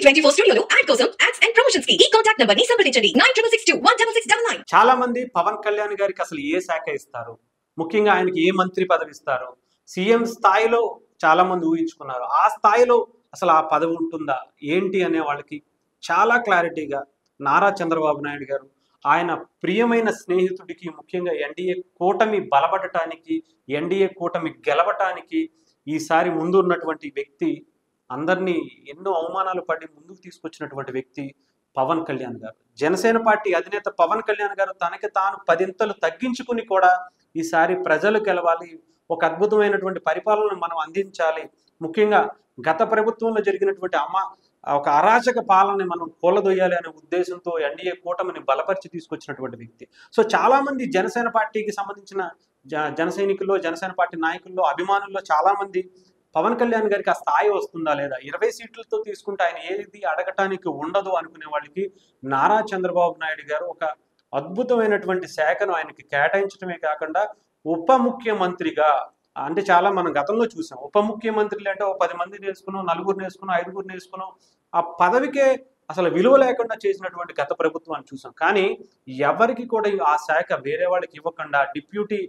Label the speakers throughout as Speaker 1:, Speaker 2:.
Speaker 1: టీవీ24 స్టూడియోలో యాడ్ కోసం ads and promotions కి ఈ కాంటాక్ట్ నంబర్ ని సంప్రదించండి 9662
Speaker 2: చాలా మంది పవన్ కళ్యాణ్ గారికి అసలు ఏ శాఖ ఇస్తారు, ముఖ్యంగా ఆయనకి ఏ మంత్రి పదవి ఇస్తారు, సీఎం స్థాయిలో చాలా మంది ఊహించుకున్నారు. ఆ స్థాయిలో అసలు ఆ పదవి ఉంటుందా ఏంటి అనే వాళ్ళకి చాలా క్లారిటీగా నారా చంద్రబాబు నాయుడు గారు ఆయన ప్రియమైన స్నేహితుడికి, ముఖ్యంగా ఎన్డీఏ కూటమి బలపడటానికి, ఎన్డీఏ కూటమి గెలవటానికి ఈసారి ముందు ఉన్నటువంటి వ్యక్తి, అందరినీ ఎన్నో అవమానాలు పడి ముందుకు తీసుకొచ్చినటువంటి వ్యక్తి పవన్ కళ్యాణ్ గారు. జనసేన పార్టీ అధినేత పవన్ కళ్యాణ్ గారు తనకి తాను 10 ఇంతలు తగ్గించుకుని కూడా ఈసారి ప్రజలు గెలవాలి, ఒక అద్భుతమైనటువంటి పరిపాలన మనం అందించాలి, ముఖ్యంగా గత ప్రభుత్వంలో జరిగినటువంటి ఒక అరాచక పాలనని మనం కూలదొయ్యాలి అనే ఉద్దేశంతో ఎన్డీఏ కూటమిని బలపరిచి తీసుకొచ్చినటువంటి వ్యక్తి. సో చాలా మంది జనసేన పార్టీకి సంబంధించిన జన సైనికుల్లో, జనసేన పార్టీ నాయకుల్లో, అభిమానుల్లో చాలా మంది పవన్ కళ్యాణ్ గారికి ఆ స్థాయి వస్తుందా లేదా, 20 సీట్లతో తీసుకుంటే ఆయన ఏది అడగటానికి ఉండదు అనుకునే వాళ్ళకి నారా చంద్రబాబు నాయుడు గారు ఒక అద్భుతమైనటువంటి శాఖను ఆయనకి కేటాయించడమే కాకుండా ఉప ముఖ్యమంత్రిగా, అంటే చాలా మనం గతంలో చూసాం, ఉప ముఖ్యమంత్రులు అంటే ఒక 10 మందిని వేసుకున్నాం, 4గురిని వేసుకున్నాం, 5గురిని వేసుకున్నాం, ఆ పదవికే అసలు విలువ లేకుండా చేసినటువంటి గత ప్రభుత్వాన్ని చూసాం. కానీ ఎవరికి కూడా ఆ శాఖ వేరే వాళ్ళకి ఇవ్వకుండా డిప్యూటీ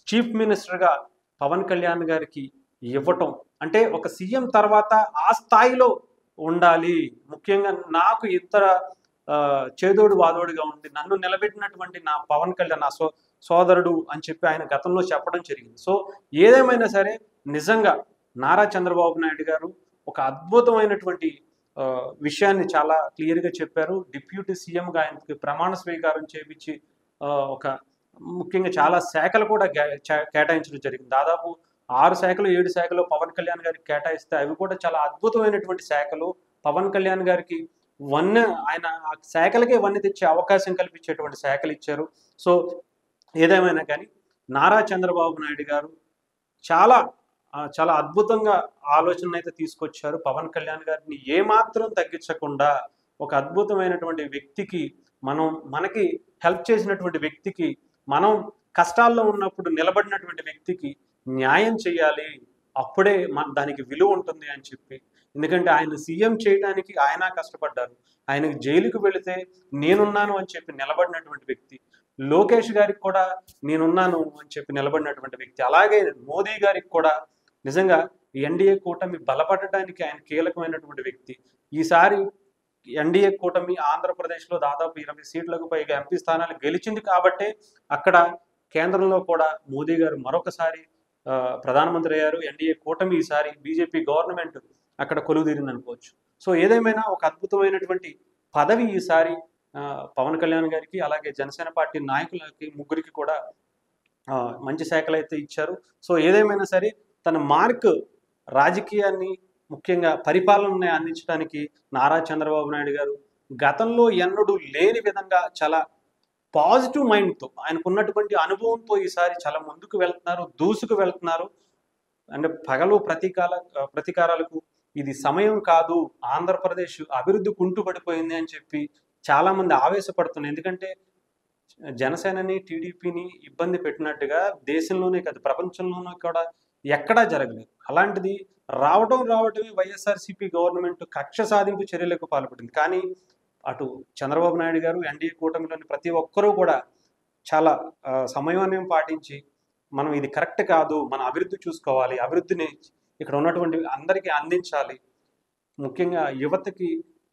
Speaker 2: చీఫ్ మినిస్టర్గా పవన్ కళ్యాణ్ గారికి ఇవ్వటం అంటే ఒక సీఎం తర్వాత ఆ స్థాయిలో ఉండాలి. ముఖ్యంగా నాకు ఇతర చేదోడు వాదోడుగా ఉండి నన్ను నిలబెట్టినటువంటి నా పవన్ కళ్యాణ్ నా సోదరుడు అని చెప్పి ఆయన గతంలో చెప్పడం జరిగింది. సో ఏదేమైనా సరే నిజంగా నారా చంద్రబాబు నాయుడు గారు ఒక అద్భుతమైనటువంటి విషయాన్ని చాలా క్లియర్గా చెప్పారు. డిప్యూటీ సీఎంగా ఆయనకి ప్రమాణ స్వీకారం చేయించి ఒక ముఖ్యంగా చాలా శాఖలు కూడా కేటాయించడం జరిగింది. దాదాపు 6 శాఖలు 7 శాఖలు పవన్ కళ్యాణ్ గారికి కేటాయిస్తే అవి కూడా చాలా అద్భుతమైనటువంటి శాఖలు. పవన్ కళ్యాణ్ గారికి ఆయన ఆ శాఖలకే వన్నె తెచ్చే అవకాశం కల్పించేటువంటి శాఖలు ఇచ్చారు. సో ఏదేమైనా కానీ నారా చంద్రబాబు నాయుడు గారు చాలా చాలా అద్భుతంగా ఆలోచన అయితే తీసుకొచ్చారు. పవన్ కళ్యాణ్ గారిని ఏమాత్రం తగ్గించకుండా ఒక అద్భుతమైనటువంటి వ్యక్తికి, మనకి హెల్ప్ చేసినటువంటి వ్యక్తికి, మనం కష్టాల్లో ఉన్నప్పుడు నిలబడినటువంటి వ్యక్తికి న్యాయం చేయాలి, అప్పుడే దానికి విలువ ఉంటుంది అని చెప్పి. ఎందుకంటే ఆయన సీఎం చేయడానికి ఆయన కష్టపడ్డారు. ఆయనకి జైలుకు వెళితే నేనున్నాను అని చెప్పి నిలబడినటువంటి వ్యక్తి. లోకేష్ గారికి కూడా నేనున్నాను అని చెప్పి నిలబడినటువంటి వ్యక్తి. అలాగే మోదీ గారికి కూడా నిజంగా ఎన్డీఏ కూటమి బలపడటానికి ఆయన కీలకమైనటువంటి వ్యక్తి. ఈసారి ఎన్డీఏ కూటమి ఆంధ్రప్రదేశ్లో దాదాపు 20 సీట్లకు పైగా ఎంపీ స్థానాలు గెలిచింది కాబట్టే అక్కడ కేంద్రంలో కూడా మోదీ గారు మరొకసారి ప్రధానమంత్రి అయ్యారు. ఎన్డీఏ కూటమి ఈసారి బీజేపీ గవర్నమెంట్ అక్కడ కొలువుదీరింది అనుకోవచ్చు. సో ఏదేమైనా ఒక అద్భుతమైనటువంటి పదవి ఈసారి పవన్ కళ్యాణ్ గారికి, అలాగే జనసేన పార్టీ నాయకులకి ముగ్గురికి కూడా మంచి శాఖలు అయితే ఇచ్చారు. సో ఏదేమైనా సరే తన మార్క్ రాజకీయాన్ని, ముఖ్యంగా పరిపాలనని అందించడానికి నారా చంద్రబాబు నాయుడు గారు గతంలో ఎన్నడూ లేని విధంగా చాలా పాజిటివ్ మైండ్తో, ఆయనకున్నటువంటి అనుభవంతో ఈసారి చాలా ముందుకు వెళ్తున్నారు, దూసుకు వెళ్తున్నారు. అంటే పగలు ప్రతీకారాలకు ఇది సమయం కాదు, ఆంధ్రప్రదేశ్ అభివృద్ధి కుంటుపడిపోయింది అని చెప్పి చాలామంది ఆవేశపడుతున్నారు. ఎందుకంటే జనసేనని, టీడీపీని ఇబ్బంది పెట్టినట్టుగా దేశంలోనే కాదు ప్రపంచంలోనూ కూడా ఎక్కడా జరగలేదు. అలాంటిది రావటమే వైఎస్ఆర్సీపీ గవర్నమెంట్ కక్ష సాధింపు చర్యలకు పాల్పడింది. కానీ అటు చంద్రబాబు నాయుడు గారు, ఎన్డీఏ కూటమిలోని ప్రతి ఒక్కరూ కూడా చాలా సమన్వయం పాటించి మనం ఇది కరెక్ట్ కాదు, మన అభివృద్ధి చూసుకోవాలి, అభివృద్ధిని ఇక్కడ ఉన్నటువంటి అందరికీ అందించాలి, ముఖ్యంగా యువతకి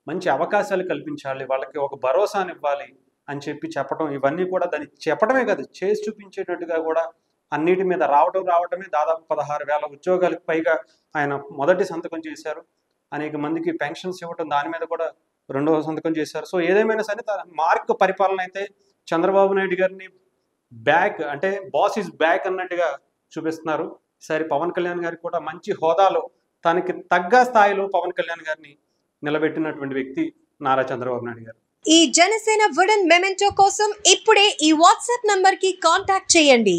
Speaker 2: మంచి అవకాశాలు కల్పించాలి, వాళ్ళకి ఒక భరోసానివ్వాలి అని చెప్పి చెప్పడం, ఇవన్నీ కూడా దాన్ని చెప్పడమే కాదు చేసి చూపించేటట్టుగా కూడా అన్నిటి మీద రావటమే దాదాపు 16,000 ఉద్యోగాలకు పైగా ఆయన మొదటి సంతకం చేశారు. అనేక మందికి పెన్షన్స్ ఇవ్వటం, దాని మీద కూడా 2వ సంతకం చేశారు. సో ఏదేమైనా సరే మార్క్ పరిపాలన అయితే చంద్రబాబు నాయుడు గారిని బ్యాక్, అంటే బాస్ ఈజ్ బ్యాక్ అన్నట్టుగా చూపిస్తున్నారు. ఈసారి పవన్ కళ్యాణ్ గారికి కూడా మంచి హోదాలో, తనకి తగ్గ స్థాయిలో పవన్ కళ్యాణ్ గారిని నిలబెట్టినటువంటి వ్యక్తి నారా చంద్రబాబు నాయుడు గారు.
Speaker 1: ఈ జనసేన వుడెన్ మెమెంటో కోసం ఇప్పుడే ఈ వాట్సాప్ నంబర్ కి కాంటాక్ట్ చేయండి.